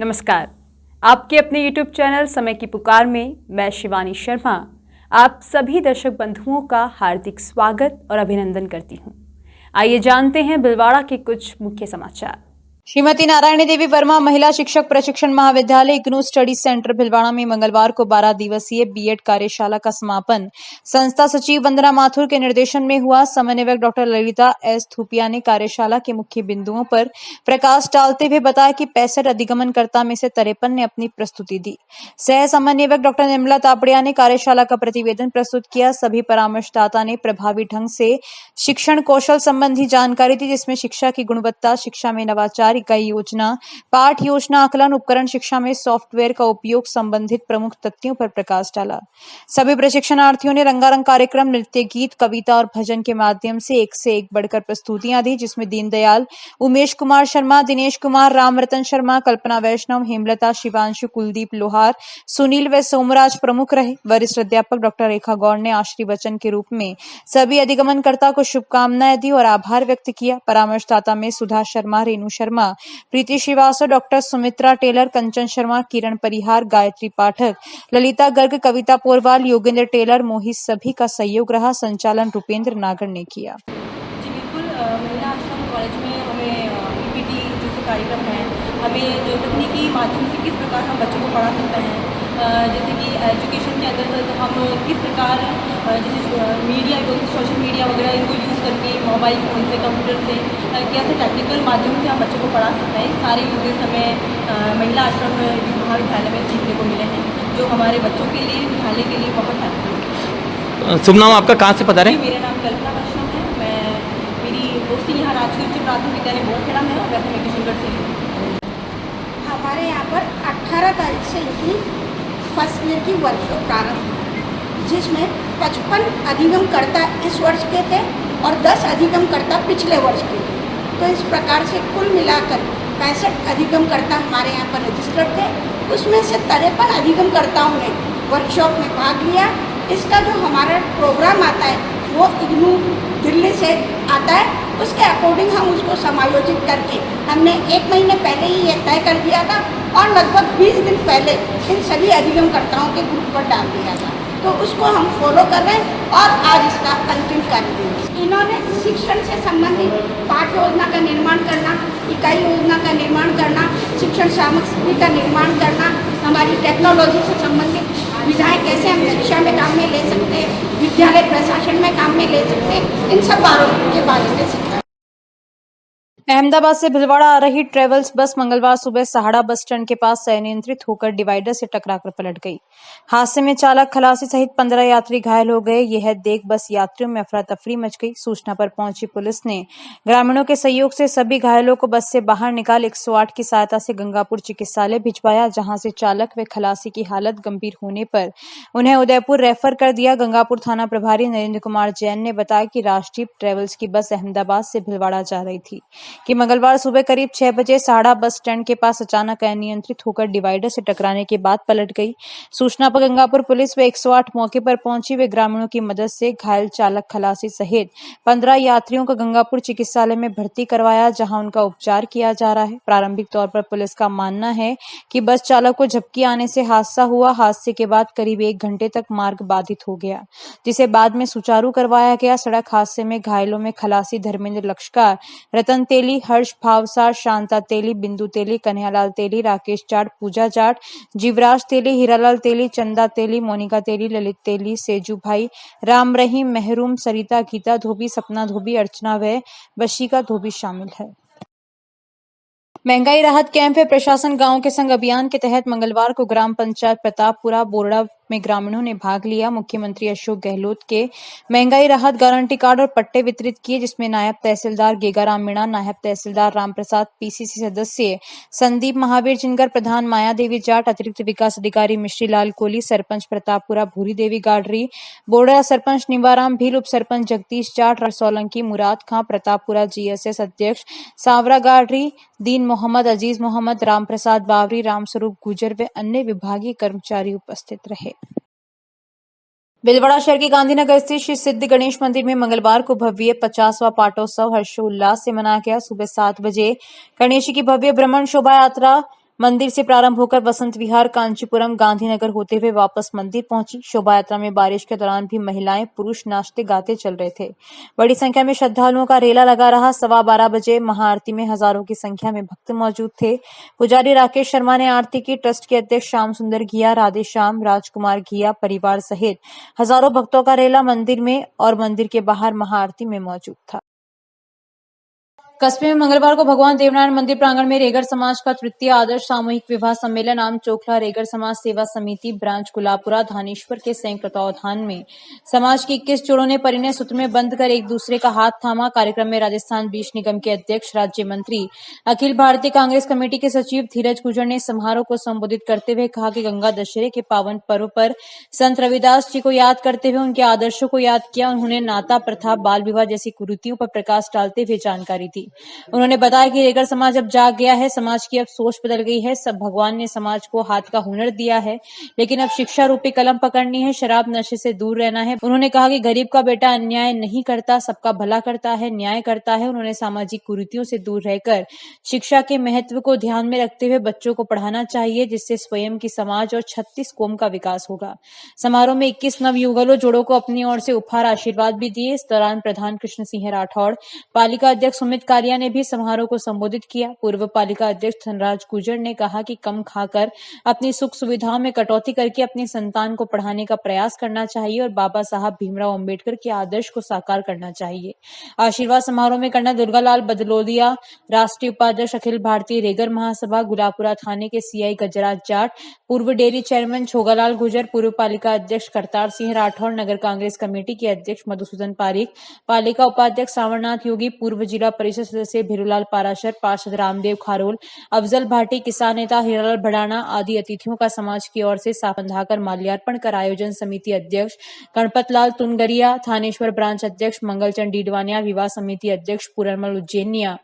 नमस्कार। आपके अपने YouTube चैनल समय की पुकार में मैं शिवानी शर्मा आप सभी दर्शक बंधुओं का हार्दिक स्वागत और अभिनंदन करती हूं। आइए जानते हैं भीलवाड़ा के कुछ मुख्य समाचार। श्रीमती नारायणी देवी वर्मा महिला शिक्षक प्रशिक्षण महाविद्यालय इग्नू स्टडी सेंटर भीलवाड़ा में मंगलवार को 12 दिवसीय बीएड कार्यशाला का समापन संस्था सचिव वंदना माथुर के निर्देशन में हुआ। समन्वयक डॉक्टर ललिता एस थुपिया ने कार्यशाला के मुख्य बिंदुओं पर प्रकाश डालते हुए बताया कि 65 अधिगमनकर्ता में से 53 ने अपनी प्रस्तुति दी। सह समन्वयक डॉक्टर निर्मला तापड़िया ने कार्यशाला का प्रतिवेदन प्रस्तुत किया। सभी परामर्शदाता ने प्रभावी ढंग से शिक्षण कौशल संबंधी जानकारी दी, जिसमें शिक्षा की गुणवत्ता, शिक्षा में नवाचार, इकाई योजना, पाठ योजना, आकलन, उपकरण, शिक्षा में सॉफ्टवेयर का उपयोग संबंधित प्रमुख तथ्यों पर प्रकाश डाला। सभी प्रशिक्षणार्थियों ने रंगारंग कार्यक्रम, नृत्य, गीत, कविता और भजन के माध्यम से एक बढ़कर प्रस्तुतियां दी, जिसमें दीनदयाल, उमेश कुमार शर्मा, दिनेश कुमार, रामरतन शर्मा, कल्पना वैष्णव, हेमलता, शिवांशु, कुलदीप लोहार, सुनील व सोमराज प्रमुख रहे। वरिष्ठ अध्यापक डॉक्टर रेखा गौड़ ने आशीर्वचन के रूप में सभी अधिगमनकर्ता को शुभकामनाएं दी और आभार व्यक्त किया। परामर्शदाता में सुधा शर्मा, रेणु शर्मा, प्रीति श्रीवास्तव, डॉक्टर सुमित्रा टेलर, कंचन शर्मा, किरण परिहार, गायत्री पाठक, ललिता गर्ग, कविता पोरवाल, योगेंद्र टेलर, मोहित सभी का सहयोग रहा। संचालन रुपेंद्र नागर ने किया। जी बिल्कुल, महिला आश्रम कॉलेज में हमें पीपीटी जैसे कार्यक्रम है, हमें जो तकनीकी माध्यम से किस प्रकार हम बच्चों को पढ़ा सकते हैं, जैसे कि एजुकेशन के अंतर्गत हम किस प्रकार जैसे मीडिया सोशल मीडिया वगैरह इनको यूज़ करके मोबाइल फ़ोन से, कंप्यूटर से कैसे टेक्निकल माध्यम से हम बच्चों को पढ़ा सकते हैं, सारे यूजेस हमें महिला आश्रम महाविद्यालय में सीखने को मिले हैं, जो हमारे बच्चों के लिए, विद्यालय के लिए बहुत हेल्पफुल है। शुभ नाम आपका, कहाँ से पता रहे? मेरा नाम कल्पना वैष्णव है। मेरी पोस्टिंग यहाँ राजकीय उच्च प्राथमिक विद्यालय बोरखेड़ा में है और वैसे मैं किशनगढ़ से हूँ। हमारे यहाँ पर 18 तारीख से इनकी फर्स्ट ईयर की वर्कशॉप प्रारंभ हुई, जिसमें 55 अधिगमकर्ता इस वर्ष के थे और 10 अधिगमकर्ता पिछले वर्ष के थे। तो इस प्रकार से कुल मिलाकर 65 अधिगमकर्ता हमारे यहाँ पर रजिस्टर्ड थे। उसमें से 53 अधिगमकर्ताओं ने वर्कशॉप में भाग लिया। इसका जो हमारा प्रोग्राम आता है वो इग्नू दिल्ली से आता है, उसके अकॉर्डिंग हम उसको समायोजित करके हमने 1 महीने पहले ही ये तय कर दिया था और लगभग 20 दिन पहले इन सभी अधिगमकर्ताओं के ग्रुप पर डाल दिया था। तो उसको हम फॉलो कर रहे हैं और आज इसका अंतिम कार्य देंगे। इन्होंने शिक्षण से संबंधित पाठ्य योजना का निर्माण करना, इकाई योजना का निर्माण करना, शिक्षण सामग्री का निर्माण करना, हमारी टेक्नोलॉजी से संबंधित विधाएं कैसे हम शिक्षा में काम में ले सकते हैं, विद्यालय प्रशासन में काम में ले सकते हैं, इन सब बातों के बारे में सीखा। अहमदाबाद से भीलवाड़ा आ रही ट्रेवल्स बस मंगलवार सुबह सहाड़ा बस स्टैंड के पास अनियंत्रित होकर डिवाइडर से टकराकर पलट गई। हादसे में चालक, खलासी सहित 15 यात्री घायल हो गए। यह देख बस यात्रियों में अफरा तफरी मच गई। सूचना पर पहुंची पुलिस ने ग्रामीणों के सहयोग से सभी घायलों को बस से बाहर निकाल 108 की सहायता से गंगापुर चिकित्सालय भिजवाया, जहां से चालक व खलासी की हालत गंभीर होने पर उन्हें उदयपुर रेफर कर दिया। गंगापुर थाना प्रभारी नरेंद्र कुमार जैन ने बताया कि राष्ट्रीय ट्रेवल्स की बस अहमदाबाद से भीलवाड़ा जा रही थी कि मंगलवार सुबह करीब 6 बजे सहाड़ा बस स्टैंड के पास अचानक अनियंत्रित होकर डिवाइडर से टकराने के बाद पलट गई। सूचना पर गंगापुर पुलिस व 108 मौके पर पहुंची। वे ग्रामीणों की मदद से घायल चालक, खलासी सहित 15 यात्रियों को गंगापुर चिकित्सालय में भर्ती करवाया, जहां उनका उपचार किया जा रहा है। प्रारंभिक तौर पर पुलिस का मानना है कि बस चालक को झपकी आने से हादसा हुआ। हादसे के बाद करीब 1 घंटे तक मार्ग बाधित हो गया, जिसे बाद में सुचारू करवाया गया। सड़क हादसे में घायलों में खलासी धर्मेंद्र लक्ष्कार, रतन तेली, हर्ष भावसार, शांता तेली, बिंदु तेली, कन्हैयालाल तेली, राकेश जाट, पूजा जाट, जीवराज तेली, हीरालाल तेली, चंदा तेली, मोनिका तेली, ललित तेली, सेजू भाई, राम रहीम, महरूम, सरिता, गीता धोबी, सपना धोबी, अर्चना व वशिका धोबी शामिल है। महंगाई राहत कैंप व प्रशासन गांव के संग अभियान के तहत मंगलवार को ग्राम पंचायत प्रतापपुरा बोरड़ा में ग्रामीणों ने भाग लिया। मुख्यमंत्री अशोक गहलोत के महंगाई राहत गारंटी कार्ड और पट्टे वितरित किए, जिसमें नायब तहसीलदार गेगाराम मीणा, नायब तहसीलदार रामप्रसाद, पीसीसी सदस्य संदीप महावीर जिनकर, प्रधान माया देवी जाट, अतिरिक्त विकास अधिकारी मिश्री लाल कोहली, सरपंच प्रतापपुरा भूरी देवी गाडरी, बोरड़ा सरपंच निवाराम भील, उप सरपंच जगदीश जाट, सोलंकी मुराद खां, प्रतापपुरा जीएसएस अध्यक्ष सावरा गाडरी, दीन मोहम्मद, अजीज मोहम्मद, रामप्रसाद बावरी, रामस्वरूप गुजर व अन्य विभागीय कर्मचारी उपस्थित रहे। भीलवाड़ा शहर के गांधीनगर स्थित श्री सिद्ध गणेश मंदिर में मंगलवार को भव्य 50वां पाटोत्सव हर्षोल्लास से मनाया गया। सुबह 7 बजे गणेश की भव्य भ्रमण शोभा यात्रा मंदिर से प्रारंभ होकर वसंत विहार, कांचीपुरम, गांधीनगर होते हुए वापस मंदिर पहुंची। शोभा यात्रा में बारिश के दौरान भी महिलाएं पुरुष नाचते गाते चल रहे थे। बड़ी संख्या में श्रद्धालुओं का रेला लगा रहा। 12:15 बजे महाआरती में हजारों की संख्या में भक्त मौजूद थे। पुजारी राकेश शर्मा ने आरती की। ट्रस्ट के अध्यक्ष श्याम सुंदर घिया, राधे श्याम, राजकुमार घिया परिवार सहित हजारों भक्तों का रेला मंदिर में और मंदिर के बाहर महाआरती में मौजूद था। कस्बे में मंगलवार को भगवान देवनारायण मंदिर प्रांगण में रेगर समाज का तृतीय आदर्श सामूहिक विवाह सम्मेलन आम चोखला रेगर समाज सेवा समिति ब्रांच गुलाबपुरा धानेश्वर के संयुक्त तत्वावधान में समाज के 21 जोड़ों ने परिणय सूत्र में बंध कर एक दूसरे का हाथ थामा। कार्यक्रम में राजस्थान बीज निगम के अध्यक्ष, राज्य मंत्री, अखिल भारतीय कांग्रेस कमेटी के सचिव धीरज गुर्जर ने समारोह को संबोधित करते हुए कहा कि गंगा दशहरे के पावन पर्व पर संत रविदास जी को याद करते हुए उनके आदर्शों को याद किया। उन्होंने नाता प्रथा, बाल विवाह जैसी कुरीतियों पर प्रकाश डालते हुए जानकारी दी। उन्होंने बताया कि रेगर समाज अब जाग गया है, समाज की अब सोच बदल गई है। सब भगवान ने समाज को हाथ का हुनर दिया है, लेकिन अब शिक्षा रूपी कलम पकड़नी है, शराब नशे से दूर रहना है। उन्होंने कहा कि गरीब का बेटा अन्याय नहीं करता, सबका भला करता है, न्याय करता है। उन्होंने सामाजिक कुरीतियों से दूर रहकर शिक्षा के महत्व को ध्यान में रखते हुए बच्चों को पढ़ाना चाहिए, जिससे स्वयं की समाज और 36 कौम का विकास होगा। समारोह में 21 नवयुगलों जोड़ों को अपनी ओर से उपहार आशीर्वाद भी दिए। इस दौरान प्रधान कृष्ण सिंह राठौड़, पालिका अध्यक्ष सुमित कालिया ने भी समारोह को संबोधित किया। पूर्व पालिका अध्यक्ष धनराज गुर्जर ने कहा कि कम खाकर अपनी सुख सुविधाओं में कटौती करके अपनी संतान को पढ़ाने का प्रयास करना चाहिए और बाबा साहब भीमराव अंबेडकर के आदर्श को साकार करना चाहिए। आशीर्वाद समारोह में कर्नल दुर्गालाल बदलोदिया, राष्ट्रीय उपाध्यक्ष अखिल भारतीय रेगर महासभा गुलाबपुरा थाने के सीआई गजराज जाट, पूर्व डेयरी चेयरमैन छोगालाल गुर्जर, पूर्व पालिका अध्यक्ष करतार सिंह राठौड़, नगर कांग्रेस कमेटी के अध्यक्ष मधुसूदन पारिक, पालिका उपाध्यक्ष सावरनाथ योगी, पूर्व जिला परिषद सदस्य भीरूलाल पाराशर, पार्षद रामदेव खारोल, अफजल भाटी, किसान नेता हीरालाल भड़ाना आदि अतिथियों का समाज की ओर से साफ बंधाकर माल्यार्पण कर आयोजन समिति अध्यक्ष गणपत लाल तुनगरिया, थानेश्वर ब्रांच अध्यक्ष मंगलचंद डीडवानिया, विवाह समिति अध्यक्ष पूरनमल उज्जैनिया,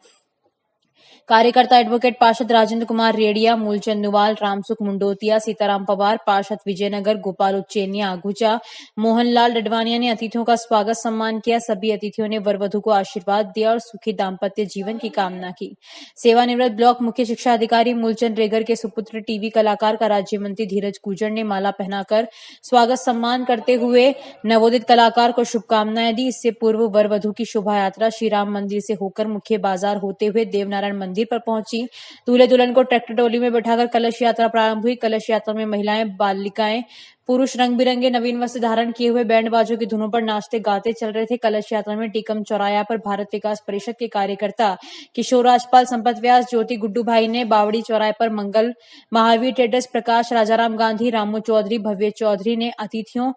कार्यकर्ता एडवोकेट पार्षद राजेंद्र कुमार रेडिया, मूलचंद नुवाल, रामसुख मुंडोतिया, सीताराम पवार, पार्षद विजयनगर गोपाल उच्चैनिया आगुचा, मोहनलाल डडवानिया ने अतिथियों का स्वागत सम्मान किया। सभी अतिथियों ने वर वधू को आशीर्वाद दिया और सुखी दाम्पत्य जीवन की कामना की। सेवानिवृत्त ब्लॉक मुख्य शिक्षा अधिकारी मूलचंद रेगर के सुपुत्र टीवी कलाकार का राज्य मंत्री धीरज गुर्जर ने माला पहनाकर स्वागत सम्मान करते हुए नवोदित कलाकार को शुभकामनाएं दी। इससे पूर्व वर वधू की शोभा यात्रा श्री राम मंदिर से होकर मुख्य बाजार होते हुए देवनारायण मंदिर पर पहुंची। दूल्हे दुल्हन को ट्रैक्टर ट्रॉली में बैठाकर कलश यात्रा प्रारंभ हुई। कलश यात्रा में महिलाएं, बालिकाएं, पुरुष रंग बिरंगे नवीन वस्त्र धारण किए हुए बैंड बाजों की धुनों पर नाचते गाते चल रहे थे। कलश यात्रा में टीकम चौराया पर भारत विकास परिषद के कार्यकर्ता किशोर राजपाल, संपत व्यास, ज्योति गुड्डू भाई ने, बावड़ी चौराहे पर मंगल, महावीर ट्रेडर्स प्रकाश, राजाराम गांधी, रामू चौधरी, भव्य चौधरी ने अतिथियों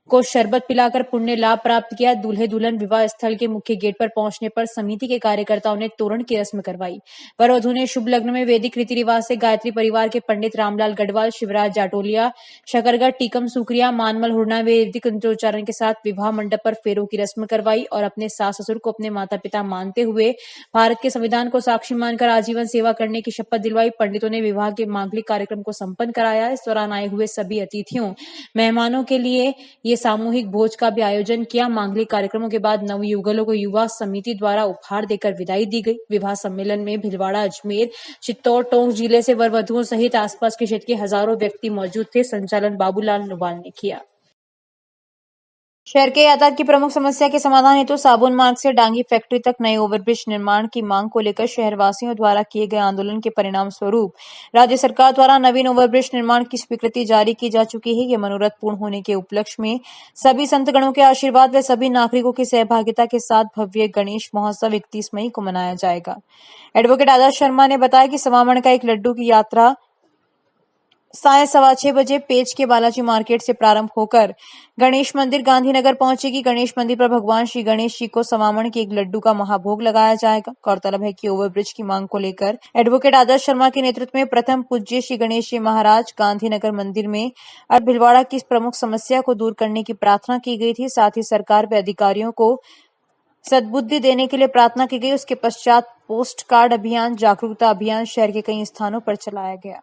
को शरबत पिलाकर पुण्य लाभ प्राप्त किया। दूल्हे दुल्हन विवाह स्थल के मुख्य गेट पर पहुंचने पर समिति के कार्यकर्ताओं ने तोरण की रस्म करवाई। वर वधू ने शुभ लग्न में वैदिक रीति रिवाज से गायत्री परिवार के पंडित रामलाल गढ़वाल, शिवराज जाटोलिया, शकरगढ़, टीकम सुकरिया, मानमल हुरना वैदिक मंत्रोच्चारण के साथ विवाह मंडप पर फेरों की रस्म करवाई और अपने सास ससुर को अपने माता पिता मानते हुए भारत के संविधान को साक्षी मानकर आजीवन सेवा करने की शपथ दिलवाई। पंडितों ने विवाह के मांगलिक कार्यक्रम को संपन्न कराया। इस दौरान आए हुए सभी अतिथियों, मेहमानों के लिए सामूहिक भोज का भी आयोजन किया। मांगलिक कार्यक्रमों के बाद नवयुगलों को युवा समिति द्वारा उपहार देकर विदाई दी गई। विवाह सम्मेलन में भीलवाड़ा, अजमेर, चित्तौड़, टोंक जिले से वर वधुओं सहित आसपास के क्षेत्र के हजारों व्यक्ति मौजूद थे। संचालन बाबूलाल नुवाल ने किया। शहर के यातायात की प्रमुख समस्या के समाधान हेतु साबुन मार्ग से डांगी फैक्ट्री तक नए ओवरब्रिज निर्माण की मांग को लेकर शहरवासियों द्वारा किए गए आंदोलन के परिणाम स्वरूप राज्य सरकार द्वारा नवीन ओवरब्रिज निर्माण की स्वीकृति जारी की जा चुकी है। यह मनोरथ पूर्ण होने के उपलक्ष्य में सभी संतगणों के आशीर्वाद व सभी नागरिकों की सहभागिता के साथ भव्य गणेश महोत्सव 31 मई को मनाया जाएगा। एडवोकेट आदर्श शर्मा ने बताया कि समावण का एक लड्डू की यात्रा साय 6:15 बजे पेज के बालाजी मार्केट से प्रारंभ होकर गणेश मंदिर गांधीनगर पहुंचेगी। गणेश मंदिर पर भगवान श्री गणेश जी को समावण के एक लड्डू का महाभोग लगाया जाएगा। गौरतलब है कि ओवरब्रिज की मांग को लेकर एडवोकेट आदर्श शर्मा के नेतृत्व में प्रथम पूज्य श्री गणेश जी महाराज गांधीनगर मंदिर में अब भीलवाड़ा की इस प्रमुख समस्या को दूर करने की प्रार्थना की गई थी। साथ ही सरकार व अधिकारियों को सद्बुद्धि देने के लिए प्रार्थना की गई। उसके पश्चात पोस्ट कार्ड अभियान, जागरूकता अभियान शहर के कई स्थानों पर चलाया गया।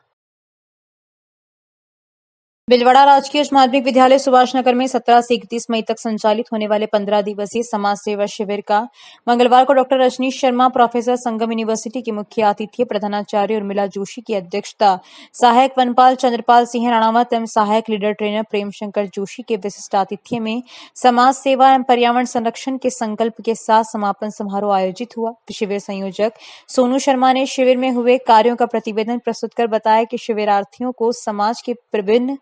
भिलवाड़ा राजकीय उच्च माध्यमिक विद्यालय सुभाष नगर में 17 से 31 मई तक संचालित होने वाले 15 दिवसीय समाज सेवा शिविर का मंगलवार को डॉक्टर रजनीश शर्मा, प्रोफेसर, संगम यूनिवर्सिटी की मुख्य अतिथि प्रधानाचार्य उर्मिला जोशी की अध्यक्षता, सहायक वनपाल चंद्रपाल सिंह राणावत एवं सहायक लीडर ट्रेनर प्रेम शंकर जोशी के विशिष्ट आतिथ्य में समाज सेवा एवं पर्यावरण संरक्षण के संकल्प के साथ समापन समारोह आयोजित हुआ। शिविर संयोजक सोनू शर्मा ने शिविर में हुए कार्यों का प्रतिवेदन प्रस्तुत कर बताया कि शिविरार्थियों को समाज के विभिन्न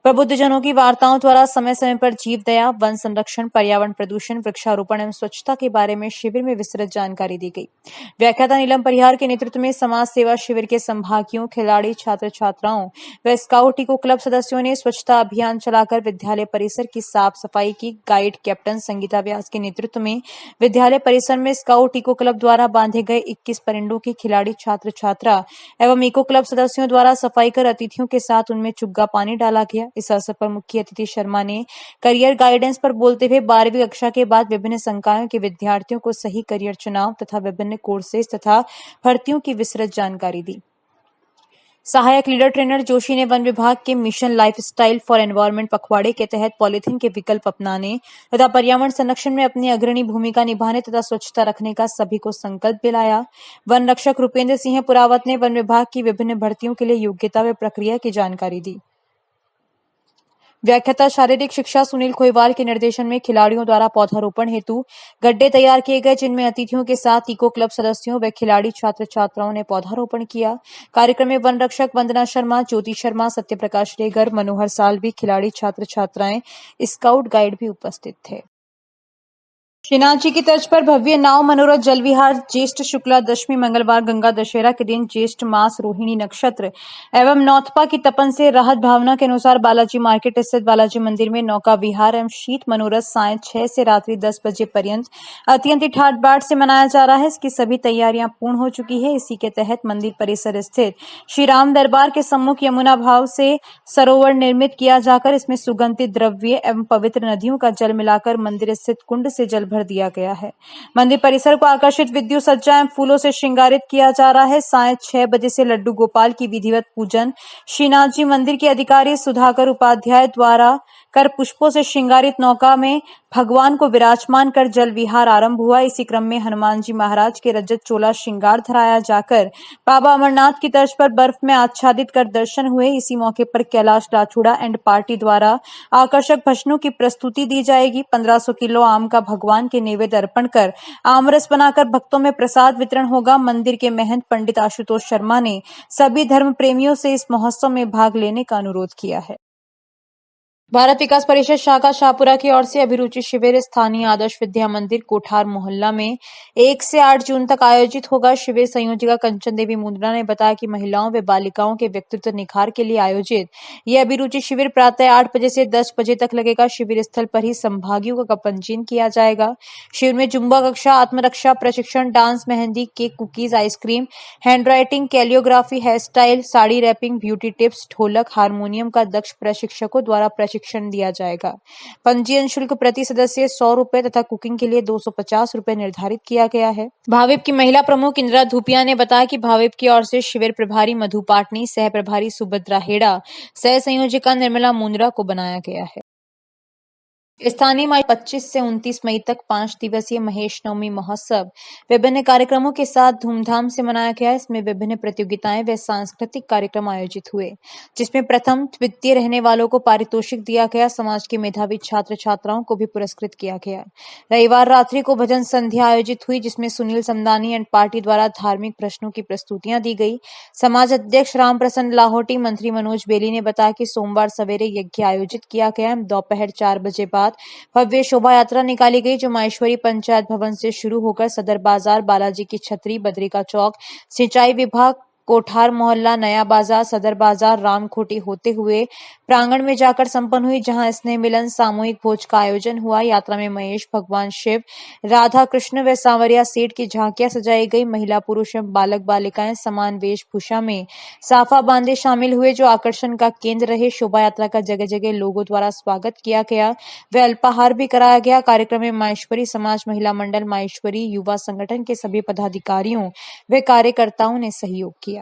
प्रबुद्धजनों की वार्ताओं द्वारा समय समय पर जीव दया, वन संरक्षण, पर्यावरण प्रदूषण, वृक्षारोपण एवं स्वच्छता के बारे में शिविर में विस्तृत जानकारी दी गई। व्याख्याता नीलम परिहार के नेतृत्व में समाज सेवा शिविर के संभागियों, खिलाड़ी, छात्र छात्राओं व स्काउट इको क्लब सदस्यों ने स्वच्छता अभियान चलाकर विद्यालय परिसर की साफ सफाई की। गाइड कैप्टन संगीता व्यास के नेतृत्व में विद्यालय परिसर में स्काउट इको क्लब द्वारा बांधे गए 21 परिंडों की खिलाड़ी, छात्र छात्रा एवं इको क्लब सदस्यों द्वारा सफाई कर अतिथियों के साथ उनमें चुग्गा पानी डाला गया। इस अवसर पर मुख्य अतिथि शर्मा ने करियर गाइडेंस पर बोलते हुए 12वीं कक्षा के बाद विभिन्न संकायों के विद्यार्थियों को सही करियर चुनाव तथा विभिन्न कोर्सेज तथा भर्तियों की विस्तृत जानकारी दी। सहायक लीडर ट्रेनर जोशी ने वन विभाग के मिशन लाइफस्टाइल फॉर एनवायरमेंट पखवाड़े के तहत पॉलीथीन के विकल्प अपनाने तथा पर्यावरण संरक्षण में अपनी अग्रणी भूमिका निभाने तथा स्वच्छता रखने का सभी को संकल्प दिलाया। वन रक्षक रूपेंद्र सिंह पुरावत ने वन विभाग की विभिन्न भर्तियों के लिए योग्यता व प्रक्रिया की जानकारी दी। व्याख्याता शारीरिक शिक्षा सुनील खोईवाल के निर्देशन में खिलाड़ियों द्वारा पौधारोपण हेतु गड्ढे तैयार किए गए, जिनमें अतिथियों के साथ इको क्लब सदस्यों व खिलाड़ी छात्र छात्राओं ने पौधारोपण किया। कार्यक्रम में वन रक्षक वंदना शर्मा, ज्योति शर्मा, सत्यप्रकाश रेगर, मनोहर सालवी, खिलाड़ी, छात्र छात्राएं, स्काउट गाइड भी उपस्थित थे। श्रीनाथ जी की तर्ज पर भव्य नाव मनोरथ जल विहार ज्येष्ठ शुक्ला दशमी मंगलवार गंगा दशहरा के दिन ज्येष्ठ मास रोहिणी नक्षत्र एवं नौतपा की तपन से राहत भावना के अनुसार बालाजी मार्केट स्थित बालाजी मंदिर में नौका विहार एवं शीत मनोरथ सायं 6 से रात्रि 10 बजे पर्यंत अत्यंत ठाट बाट से मनाया जा रहा है। इसकी सभी तैयारियां पूर्ण हो चुकी है। इसी के तहत मंदिर परिसर स्थित श्री राम दरबार के सम्मुख यमुना भाव से सरोवर निर्मित किया जाकर इसमें सुगंधित द्रव्य एवं पवित्र नदियों का जल मिलाकर मंदिर स्थित कुंड से जल भर दिया गया है। मंदिर परिसर को आकर्षित विद्युत सज्जा एवं फूलों से श्रृंगारित किया जा रहा है। सायं 6 बजे से लड्डू गोपाल की विधिवत पूजन श्रीनाथ जी मंदिर के अधिकारी सुधाकर उपाध्याय द्वारा कर पुष्पों से श्रृंगारित नौका में भगवान को विराजमान कर जल विहार आरंभ हुआ। इसी क्रम में हनुमान जी महाराज के रजत चोला श्रृंगार धराया जाकर बाबा अमरनाथ की तर्ज पर बर्फ में आच्छादित कर दर्शन हुए। इसी मौके पर कैलाश लाछुड़ा एंड पार्टी द्वारा आकर्षक भजनों की प्रस्तुति दी जाएगी। 1500 किलो आम का भगवान के नैवेद्य अर्पण कर आमरस बनाकर भक्तों में प्रसाद वितरण होगा। मंदिर के महंत पंडित आशुतोष शर्मा ने सभी धर्म प्रेमियों से इस महोत्सव में भाग लेने का अनुरोध किया है। भारत विकास परिषद शाखा शाहपुरा की ओर से अभिरुचि शिविर स्थानीय आदर्श विद्या मंदिर कोठार मोहल्ला में 1 से 8 जून तक आयोजित होगा। शिविर संयोजिका कंचन देवी मुंद्रा ने बताया कि महिलाओं व बालिकाओं के व्यक्तित्व निखार के लिए आयोजित यह अभिरुचि शिविर प्रातः 8 बजे से 10 बजे तक लगेगा। शिविर स्थल पर ही संभागियों का पंजीयन किया जाएगा। शिविर में जुम्बा कक्षा, आत्मरक्षा प्रशिक्षण, dance, mehndi, cake, cookies, ice cream, hand writing, calligraphy, hair style, sari wrapping, beauty tips, ढोलक, हारमोनियम का दक्ष प्रशिक्षकों द्वारा प्रशिक्षण दिया जाएगा। पंजीयन शुल्क प्रति सदस्य 100 रुपए तथा कुकिंग के लिए 250 रुपए निर्धारित किया गया है। भाविप की महिला प्रमुख इंदिरा धूपिया ने बताया कि भाविप की ओर से शिविर प्रभारी मधु पाटनी, सह प्रभारी सुभद्रा हेड़ा, सह संयोजिका निर्मला मुंद्रा को बनाया गया है। स्थानीय 25 से 29 मई तक 5 दिवसीय महेश नवमी महोत्सव विभिन्न कार्यक्रमों के साथ धूमधाम से मनाया गया। इसमें विभिन्न प्रतियोगिताएं व सांस्कृतिक कार्यक्रम आयोजित हुए, जिसमें प्रथम द्वितीय रहने वालों को पारितोषिक दिया गया। समाज के मेधावी छात्र छात्राओं को भी पुरस्कृत किया गया। रविवार रात्रि को भजन संध्या आयोजित हुई, जिसमें सुनील समदानी एंड पार्टी द्वारा धार्मिक प्रश्नों की प्रस्तुतियां दी गई। समाज अध्यक्ष राम प्रसन्न लाहौटी, मंत्री मनोज बेली ने बताया कि सोमवार सवेरे यज्ञ आयोजित किया गया। दोपहर 4 बजे बाद भव्य शोभा यात्रा निकाली गई, जो माहेश्वरी पंचायत भवन से शुरू होकर सदर बाजार, बालाजी की छतरी, बद्रिका चौक, सिंचाई विभाग, कोठार मोहल्ला, नया बाजार, सदर बाजार, रामखोटी होते हुए प्रांगण में जाकर संपन्न हुई, जहां स्नेह मिलन सामूहिक भोज का आयोजन हुआ। यात्रा में महेश, भगवान शिव, राधा कृष्ण व सांवरिया सेठ की झांकियां सजाई गई। महिला पुरुष एवं बालक बालिकाएं समान वेशभूषा में साफा बांधे शामिल हुए, जो आकर्षण का केंद्र रहे। शोभा यात्रा का जगह जगह लोगों द्वारा स्वागत किया गया व अल्पाहार भी कराया गया। कार्यक्रम में माहेश्वरी समाज महिला मंडल, माहेश्वरी युवा संगठन के सभी पदाधिकारियों व कार्यकर्ताओं ने सहयोग किया।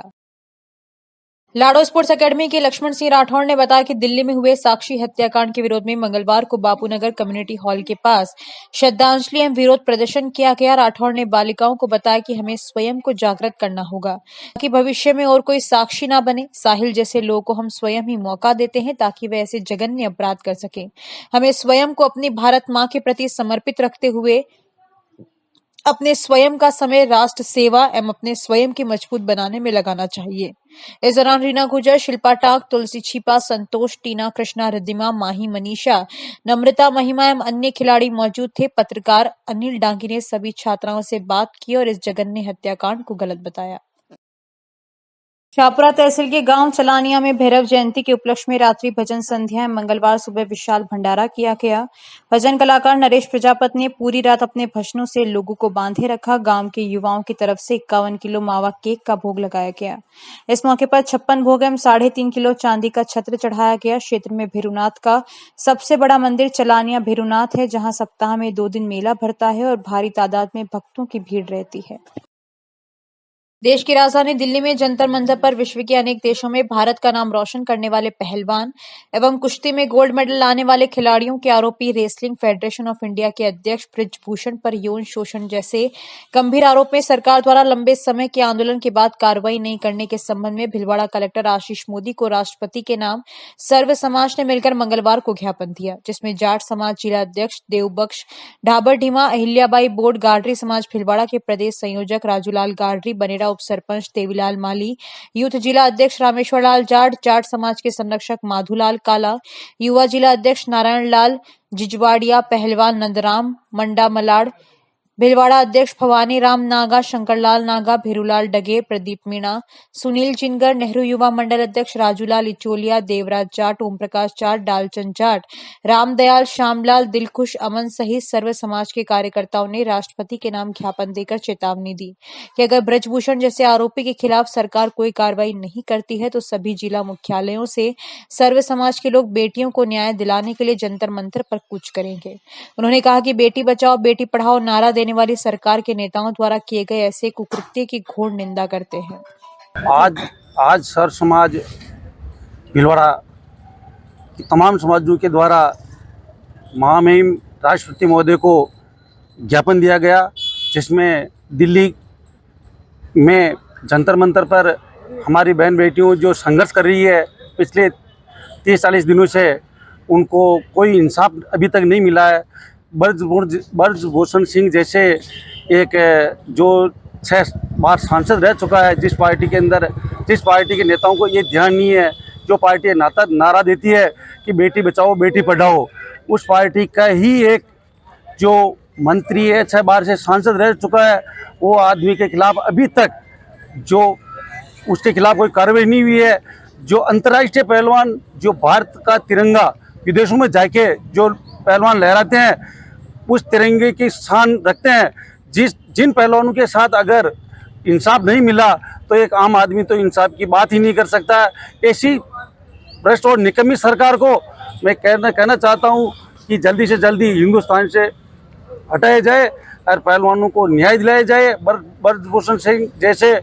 लाडो स्पोर्ट्स एकेडमी के लक्ष्मण सिंह राठौड़ ने बताया कि दिल्ली में हुए साक्षी हत्याकांड के विरोध में मंगलवार को बापूनगर कम्युनिटी हॉल के पास श्रद्धांजलि एवं विरोध प्रदर्शन किया गया। राठौड़ ने बालिकाओं को बताया कि हमें स्वयं को जागृत करना होगा ताकि भविष्य में और कोई साक्षी न बने। साहिल जैसे लोगों को हम स्वयं ही मौका देते हैं ताकि वे ऐसे जघन्य अपराध कर सकें। हमें स्वयं को अपनी भारत माँ के प्रति समर्पित रखते हुए अपने स्वयं का समय राष्ट्र सेवा एवं अपने स्वयं की मजबूत बनाने में लगाना चाहिए। इस दौरान रीना गुर्जर, शिल्पा टाक, तुलसी छिपा, संतोष, टीना, कृष्णा, रिद्धिमा, माही, मनीषा, नम्रता, महिमा एवं अन्य खिलाड़ी मौजूद थे। पत्रकार अनिल डांगी ने सभी छात्राओं से बात की और इस जघन्य हत्याकांड को गलत बताया। शाहपुरा तहसील के गांव चलानिया में भैरव जयंती के उपलक्ष्य में रात्रि भजन संध्या में मंगलवार सुबह विशाल भंडारा किया गया। भजन कलाकार नरेश प्रजापति ने पूरी रात अपने भजनों से लोगों को बांधे रखा। गांव के युवाओं की तरफ से 51 किलो मावा केक का भोग लगाया गया। इस मौके पर 56 भोग एवं 3.5 किलो चांदी का छत्र चढ़ाया गया। क्षेत्र में भैरुनाथ का सबसे बड़ा मंदिर चलानिया भैरुनाथ है, जहाँ सप्ताह में 2 दिन मेला भरता है और भारी तादाद में भक्तों की भीड़ रहती है। देश की राजधानी दिल्ली में जंतर मंतर पर विश्व के अनेक देशों में भारत का नाम रोशन करने वाले पहलवान एवं कुश्ती में गोल्ड मेडल लाने वाले खिलाड़ियों के आरोपी रेसलिंग फेडरेशन ऑफ इंडिया के अध्यक्ष बृजभूषण पर यौन शोषण जैसे गंभीर आरोप में सरकार द्वारा लंबे समय के आंदोलन के बाद कार्रवाई नहीं करने के संबंध में भीलवाड़ा कलेक्टर आशीष मोदी को राष्ट्रपति के नाम सर्व समाज ने मिलकर मंगलवार को ज्ञापन दिया, जिसमें जाट समाज जिला अध्यक्ष देवबख्श ढाबर ढीमा, अहिल्याबाई बोर्ड गाडरी समाज भीलवाड़ा के प्रदेश संयोजक राजूलाल गाडरी, बनेरा उप सरपंच देवीलाल माली, यूथ जिला अध्यक्ष रामेश्वर लाल जाट, जाट समाज के संरक्षक माधुलाल काला, युवा जिला अध्यक्ष नारायण लाल जिजवाड़िया, पहलवान नंदराम मंडा मलाड़, भीलवाड़ा अध्यक्ष भवानी राम नागा, शंकरलाल नागा, भेरूलाल डगे, प्रदीप मीणा, सुनील चिनगर, नेहरू युवा मंडल अध्यक्ष राजूलाल इचोलिया, देवराज जाट, ओम प्रकाश जाट, डालचंद जाट, रामदयाल, श्यामलाल, दिलखुश, अमन सहित सर्व समाज के कार्यकर्ताओं ने राष्ट्रपति के नाम ज्ञापन देकर चेतावनी दी कि अगर बृजभूषण जैसे आरोपी के खिलाफ सरकार कोई कार्रवाई नहीं करती है तो सभी जिला मुख्यालयों से सर्व समाज के लोग बेटियों को न्याय दिलाने के लिए जंतर मंतर पर कूच करेंगे। उन्होंने कहा कि बेटी बचाओ बेटी पढ़ाओ नारा देने वाली सरकार के नेताओं द्वारा किए गए ऐसे कुकृत्य की घोर निंदा करते हैं। आज सर समाज भीलवाड़ा की तमाम समाजों के द्वारा महामहिम राष्ट्रपति महोदय को ज्ञापन दिया गया, जिसमें दिल्ली में जंतर मंतर पर हमारी बहन बेटियों जो संघर्ष कर रही है पिछले 30-40 दिनों से, उनको कोई इंसाफ अभी तक नहीं मिला है। बृजभूषण सिंह जैसे एक जो 6 बार सांसद रह चुका है, जिस पार्टी के अंदर जिस पार्टी के नेताओं को ये ध्यान नहीं है, जो पार्टी नारा देती है कि बेटी बचाओ बेटी पढ़ाओ, उस पार्टी का ही एक जो मंत्री है 6 बार से सांसद रह चुका है, वो आदमी के खिलाफ अभी तक जो उसके खिलाफ कोई कार्रवाई नहीं हुई है। जो अंतर्राष्ट्रीय पहलवान जो भारत का तिरंगा विदेशों में जाके जो पहलवान लहराते हैं, उस तिरंगे की शान रखते हैं, जिन पहलवानों के साथ अगर इंसाफ नहीं मिला तो एक आम आदमी तो इंसाफ की बात ही नहीं कर सकता। ऐसी भ्रष्ट और निकम्मी सरकार को मैं कहना चाहता हूं कि जल्दी से जल्दी हिंदुस्तान से हटाया जाए और पहलवानों को न्याय दिलाया जाए। बृजभूषण सिंह जैसे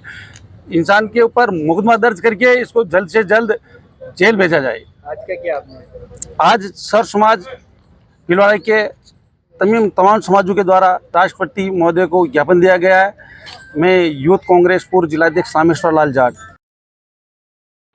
इंसान के ऊपर मुकदमा दर्ज करके इसको जल्द से जल्द जेल भेजा जाए। आज का क्या आपने? आज सर समाज भीलवाड़ा के तमाम समाजों के द्वारा राष्ट्रपति महोदय को ज्ञापन दिया गया है। मैं यूथ कांग्रेस पूर्व जिलाध्यक्ष रामेश्वर लाल जाट।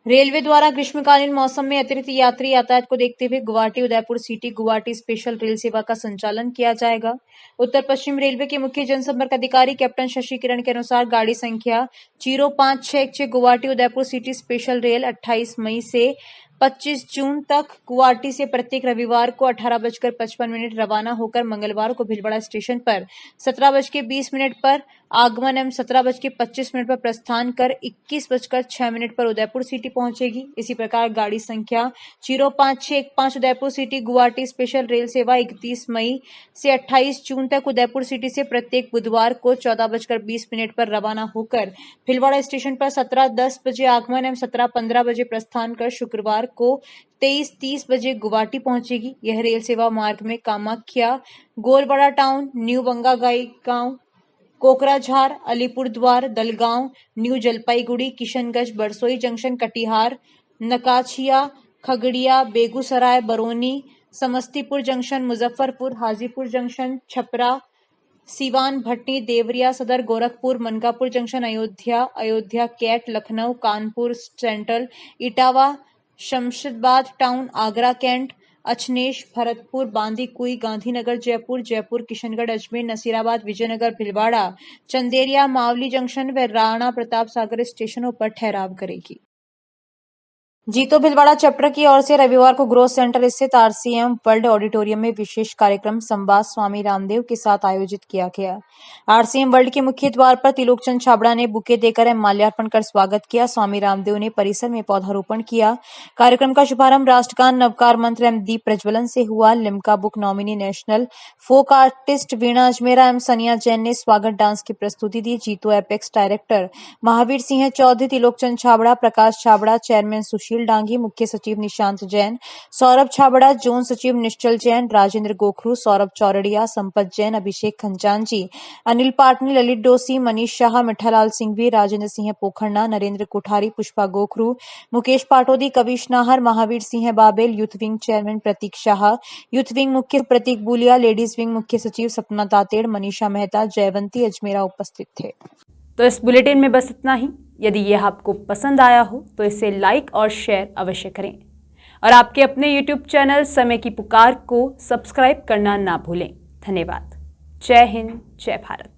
रेलवे द्वारा ग्रीष्मकालीन मौसम में अतिरिक्त यात्री यातायात को देखते हुए Guwahati Udaipur city Guwahati special rail सेवा का संचालन किया जाएगा। उत्तर पश्चिम रेलवे के मुख्य जनसंपर्क अधिकारी कैप्टन शशि किरण के अनुसार गाड़ी संख्या 0566 Guwahati Udaipur city special rail 28 मई से 25 जून तक गुवाहाटी से प्रत्येक रविवार को 18:55 रवाना होकर मंगलवार को भीलवाड़ा स्टेशन पर 17:20 पर आगमन एवं 17:25 पर प्रस्थान कर 21:06 पर उदयपुर सिटी पहुंचेगी। इसी प्रकार गाड़ी संख्या 0565 Udaipur city Guwahati special rail सेवा 31 मई से 28 जून तक उदयपुर सिटी से प्रत्येक बुधवार को 14:20 पर रवाना होकर भीलवाड़ा स्टेशन पर 17:10 बजे आगमन एवं 17:15 बजे प्रस्थान कर शुक्रवार को 23:30 बजे गुवाहाटी पहुंचेगी। यह रेल सेवा मार्ग में Kamakhya, Goalpara town, new Bongaigaon, Kokrajhar, Alipurduar, Dalgaon, new Jalpaiguri, Kishanganj, Barsoi junction, Katihar, Naugachia, Khagaria, Begusarai, Barauni, Samastipur junction, Muzaffarpur, Hajipur junction, Chhapra, Siwan, Bhatni, Deoria Sadar, Gorakhpur, Mankapur junction, Ayodhya, Ayodhya cantt, Lucknow, Kanpur central, Etawah, Shamshabad town, Agra cantt, Achhnera, Bharatpur, Bandikui, Gandhinagar, Jaipur, Jaipur, Kishangarh, Ajmer, Nasirabad, Vijaynagar, Bhilwara, Chanderiya, Mavli junction व राणा प्रताप सागर स्टेशनों पर ठहराव करेगी। जीतो भिलवाड़ा चैप्टर की ओर से रविवार को ग्रोथ सेंटर स्थित आरसीएम वर्ल्ड ऑडिटोरियम में विशेष कार्यक्रम संवाद स्वामी रामदेव के साथ आयोजित किया गया। आरसीएम वर्ल्ड के मुख्य द्वार पर त्रिलोकचंद छाबड़ा ने बुके देकर एवं माल्यार्पण कर स्वागत किया। स्वामी रामदेव ने परिसर में पौधारोपण किया। कार्यक्रम का शुभारंभ राष्ट्रगान नवकार मंत्र एवं दीप प्रज्वलन से हुआ। Limca book nominee national folk artist Veena Ajmera एवं सनिया जैन ने स्वागत डांस की प्रस्तुति दी। जीतो एपेक्स डायरेक्टर महावीर सिंह चौधरी, त्रिलोकचंद छाबड़ा, प्रकाश छाबड़ा, चेयरमैन सुशील डांगी, मुख्य सचिव निशांत जैन, सौरभ छाबड़ा, जोन सचिव निश्चल जैन, राजेंद्र गोखरू, सौरभ चौरड़िया, संपत जैन, अभिषेक खंचानजी, Anil Patni, Lalit Dosi, Manish Shah, Mithalal Singhvi, Rajendra Singh Pokharna, Narendra Kothari, Pushpa Gokhru, Mukesh Patodi, Kavish Nahar, Mahavir Singh Babel, youth wing chairman Pratik Shah, youth wing मुख्य प्रतीक बुलिया, लेडीज विंग मुख्य सचिव सपना तातेड़, मनीषा मेहता, जयवंती अजमेरा उपस्थित थे। तो इस बुलेटिन में बस इतना ही। यदि यह आपको पसंद आया हो तो इसे लाइक और शेयर अवश्य करें और आपके अपने YouTube चैनल समय की पुकार को सब्सक्राइब करना ना भूलें। धन्यवाद। जय हिंद, जय भारत।